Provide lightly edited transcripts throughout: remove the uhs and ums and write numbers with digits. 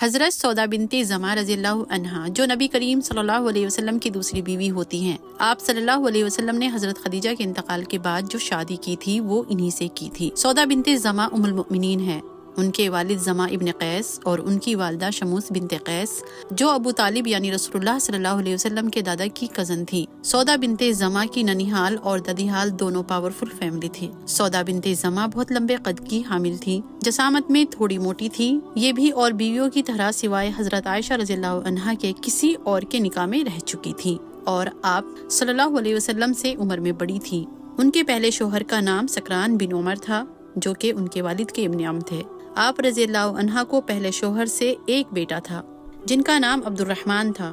حضرت سودا بنت زما رضی اللہ عنہا جو نبی کریم صلی اللہ علیہ وسلم کی دوسری بیوی ہوتی ہیں، آپ صلی اللہ علیہ وسلم نے حضرت خدیجہ کے انتقال کے بعد جو شادی کی تھی وہ انہی سے کی تھی۔ سودا بنت زما ام المؤمنین ہے۔ ان کے والد زما ابن قیس اور ان کی والدہ شموس بنت قیس جو ابو طالب یعنی رسول اللہ صلی اللہ علیہ وسلم کے دادا کی کزن تھی۔ سودا بنت زما کی ننیحال اور ددیحال دونوں پاورفل فیملی تھی۔ سودا بنت زما بہت لمبے قد کی حامل تھی، جسامت میں تھوڑی موٹی تھی۔ یہ بھی اور بیویوں کی طرح سوائے حضرت عائشہ رضی اللہ عنہا کے کسی اور کے نکاح میں رہ چکی تھی اور آپ صلی اللہ علیہ وسلم سے عمر میں بڑی تھی۔ ان کے پہلے شوہر کا نام سکران بن عمر تھا جو کہ ان کے والد کے ابن عم تھے۔ آپ رضی اللہ عنہا کو پہلے شوہر سے ایک بیٹا تھا جن کا نام عبد الرحمن تھا۔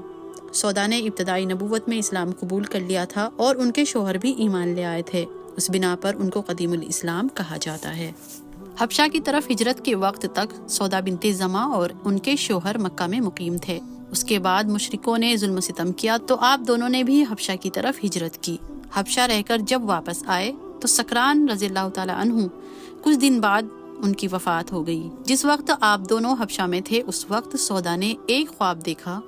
سودا نے ابتدائی نبوت میں اسلام قبول کر لیا تھا اور ان کے شوہر بھی ایمان لے آئے تھے، اس بنا پر ان کو قدیم الاسلام کہا جاتا ہے۔ حبشہ کی طرف ہجرت کے وقت تک سودا بنت زما اور ان کے شوہر مکہ میں مقیم تھے۔ اس کے بعد مشرکوں نے ظلم و ستم کیا تو آپ دونوں نے بھی حبشہ کی طرف ہجرت کی۔ حبشہ رہ کر جب واپس آئے تو سکران رضی اللہ تعالی عنہ کچھ دن بعد ان کی وفات ہو گئی۔ جس وقت آپ دونوں حبشہ میں تھے اس وقت سودا نے ایک خواب دیکھا۔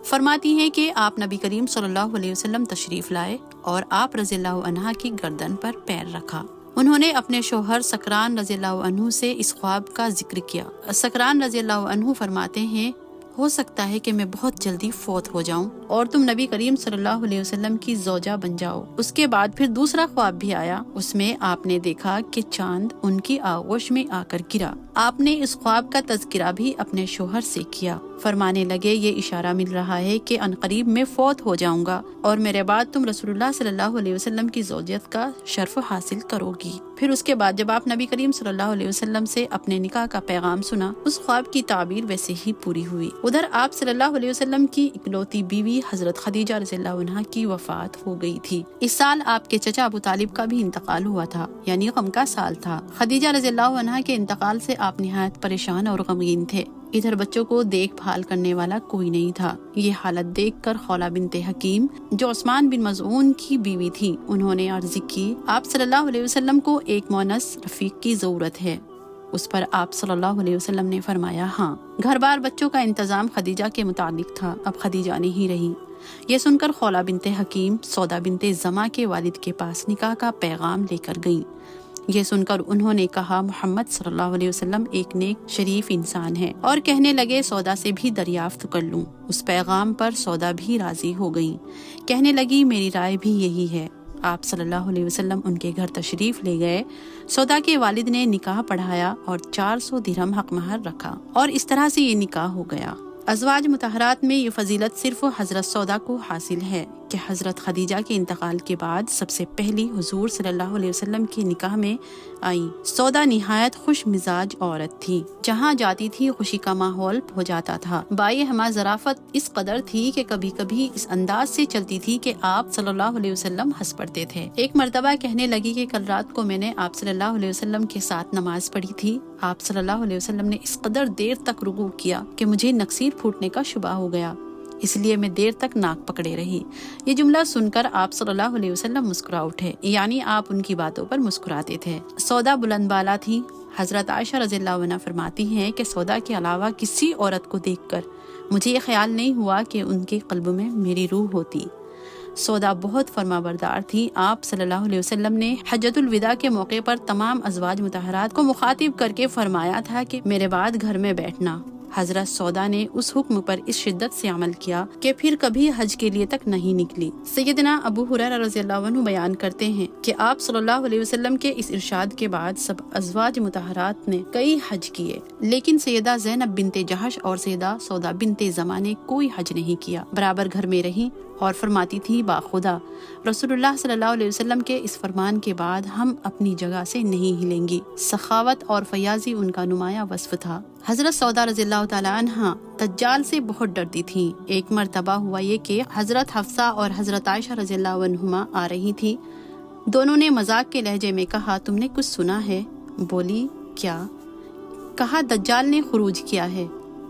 فرماتی ہیں کہ آپ نبی کریم صلی اللہ علیہ وسلم تشریف لائے اور آپ رضی اللہ عنہا کی گردن پر پیر رکھا۔ انہوں نے اپنے شوہر سکران رضی اللہ عنہ سے اس خواب کا ذکر کیا۔ سکران رضی اللہ عنہ فرماتے ہیں ہو سکتا ہے کہ میں بہت جلدی فوت ہو جاؤں اور تم نبی کریم صلی اللہ علیہ وسلم کی زوجہ بن جاؤ۔ اس کے بعد پھر دوسرا خواب بھی آیا، اس میں آپ نے دیکھا کہ چاند ان کی آغوش میں آ کر گرا۔ آپ نے اس خواب کا تذکرہ بھی اپنے شوہر سے کیا، فرمانے لگے یہ اشارہ مل رہا ہے کہ عنقریب میں فوت ہو جاؤں گا اور میرے بعد تم رسول اللہ صلی اللہ علیہ وسلم کی زوجیت کا شرف حاصل کرو گی۔ پھر اس کے بعد جب آپ نبی کریم صلی اللہ علیہ وسلم سے اپنے نکاح کا پیغام سنا، اس خواب کی تعبیر ویسے ہی پوری ہوئی۔ ادھر آپ صلی اللہ علیہ وسلم کی اکلوتی بیوی حضرت خدیجہ رضی اللہ عنہا کی وفات ہو گئی تھی۔ اس سال آپ کے چچا ابو طالب کا بھی انتقال ہوا تھا، یعنی غم کا سال تھا۔ خدیجہ رضی اللہ عنہا کے انتقال سے آپ نہایت پریشان اور غمگین تھے۔ ادھر بچوں کو دیکھ بھال کرنے والا کوئی نہیں تھا۔ یہ حالت دیکھ کر خولہ بنت حکیم جو عثمان بن مظعون کی بیوی تھی، انہوں نے عرض کی آپ صلی اللہ علیہ وسلم کو ایک مونس رفیق کی ضرورت ہے۔ اس پر آپ صلی اللہ علیہ وسلم نے فرمایا ہاں۔ گھر بار بچوں کا انتظام خدیجہ کے متعلق تھا، اب خدیجہ نہیں رہی۔ یہ سن کر خولہ بنت حکیم سودا بنت زما کے والد کے پاس نکاح کا پیغام لے کر گئیں۔ یہ سن کر انہوں نے کہا محمد صلی اللہ علیہ وسلم ایک نیک شریف انسان ہے، اور کہنے لگے سودا سے بھی دریافت کر لوں۔ اس پیغام پر سودا بھی راضی ہو گئی، کہنے لگی میری رائے بھی یہی ہے۔ آپ صلی اللہ علیہ وسلم ان کے گھر تشریف لے گئے۔ سودا کے والد نے نکاح پڑھایا اور 400 درہم حق مہر رکھا اور اس طرح سے یہ نکاح ہو گیا۔ ازواج مطہرات میں یہ فضیلت صرف حضرت سودا کو حاصل ہے کہ حضرت خدیجہ کے انتقال کے بعد سب سے پہلی حضور صلی اللہ علیہ وسلم کی نکاح میں آئیں۔ سودا نہایت خوش مزاج عورت تھی، جہاں جاتی تھی خوشی کا ماحول ہو جاتا تھا۔ بائی ہمہ ظرافت اس قدر تھی کہ کبھی کبھی اس انداز سے چلتی تھی کہ آپ صلی اللہ علیہ وسلم ہنس پڑتے تھے۔ ایک مرتبہ کہنے لگی کہ کل رات کو میں نے آپ صلی اللہ علیہ وسلم کے ساتھ نماز پڑھی تھی۔ آپ صلی اللہ علیہ وسلم نے اس قدر دیر تک رکوع کیا کہ مجھے نکسیر پھوٹنے کا شبہ ہو گیا، اس لیے میں دیر تک ناک پکڑے رہی۔ یہ جملہ سن کر آپ صلی اللہ علیہ وسلم مسکرا اٹھے، یعنی آپ ان کی باتوں پر مسکراتے تھے۔ سودا بلند بالا تھی۔ حضرت عائشہ رضی اللہ عنہا فرماتی ہیں کہ سودا کے علاوہ کسی عورت کو دیکھ کر مجھے یہ خیال نہیں ہوا کہ ان کے قلب میں میری روح ہوتی۔ سودا بہت فرما بردار تھی۔ آپ صلی اللہ علیہ وسلم نے حجۃ الوداع کے موقع پر تمام ازواج مطہرات کو مخاطب کر کے فرمایا تھا کہ میرے بعد گھر میں بیٹھنا۔ حضرت سودا نے اس حکم پر اس شدت سے عمل کیا کہ پھر کبھی حج کے لیے تک نہیں نکلی۔ سیدنا ابو ہریرہ رضی اللہ عنہ بیان کرتے ہیں کہ آپ صلی اللہ علیہ وسلم کے اس ارشاد کے بعد سب ازواج مطہرات نے کئی حج کیے، لیکن سیدہ زینب بنت جہش اور سیدہ سودا بنت زما نے کوئی حج نہیں کیا، برابر گھر میں رہیں اور فرماتی تھی باخدا رسول اللہ صلی اللہ علیہ وسلم کے اس فرمان کے بعد ہم اپنی جگہ سے نہیں ہلیں گی۔ سخاوت اور فیاضی ان کا نمایاں وصف تھا۔ حضرت سودا رضی اللہ تعالی عنہا دجال سے بہت ڈرتی تھیں۔ ایک مرتبہ ہوا یہ کہ حضرت حفصہ اور حضرت عائشہ رضی اللہ عنہما آ رہی تھی۔ دونوں نے مذاق کے لہجے میں کہا تم نے کچھ سنا ہے؟ بولی کیا؟ کہا دجال نے خروج کیا ہے۔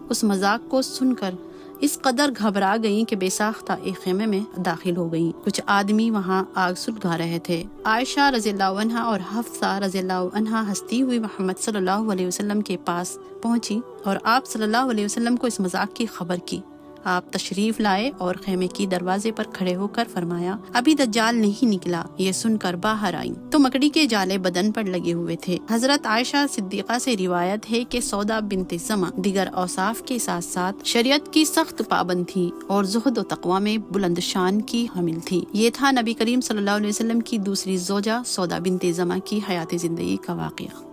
اس مذاق کو سن کر اس قدر گھبرا گئیں کہ بے ساختہ ایک خیمے میں داخل ہو گئیں۔ کچھ آدمی وہاں آگ سلگا رہے تھے۔ عائشہ رضی اللہ عنہا اور حفصہ رضی اللہ عنہا ہنستی ہوئی محمد صلی اللہ علیہ وسلم کے پاس پہنچی اور آپ صلی اللہ علیہ وسلم کو اس مذاق کی خبر کی۔ آپ تشریف لائے اور خیمے کی دروازے پر کھڑے ہو کر فرمایا، ابھی دجال نہیں نکلا۔ یہ سن کر باہر آئیں تو مکڑی کے جالے بدن پر لگے ہوئے تھے۔ حضرت عائشہ صدیقہ سے روایت ہے کہ سودا بنت زمع دیگر اوصاف کے ساتھ ساتھ شریعت کی سخت پابند تھی اور زہد و تقوی میں بلند شان کی حامل تھی۔ یہ تھا نبی کریم صلی اللہ علیہ وسلم کی دوسری زوجہ سودا بنت زمع کی حیات زندگی کا واقعہ۔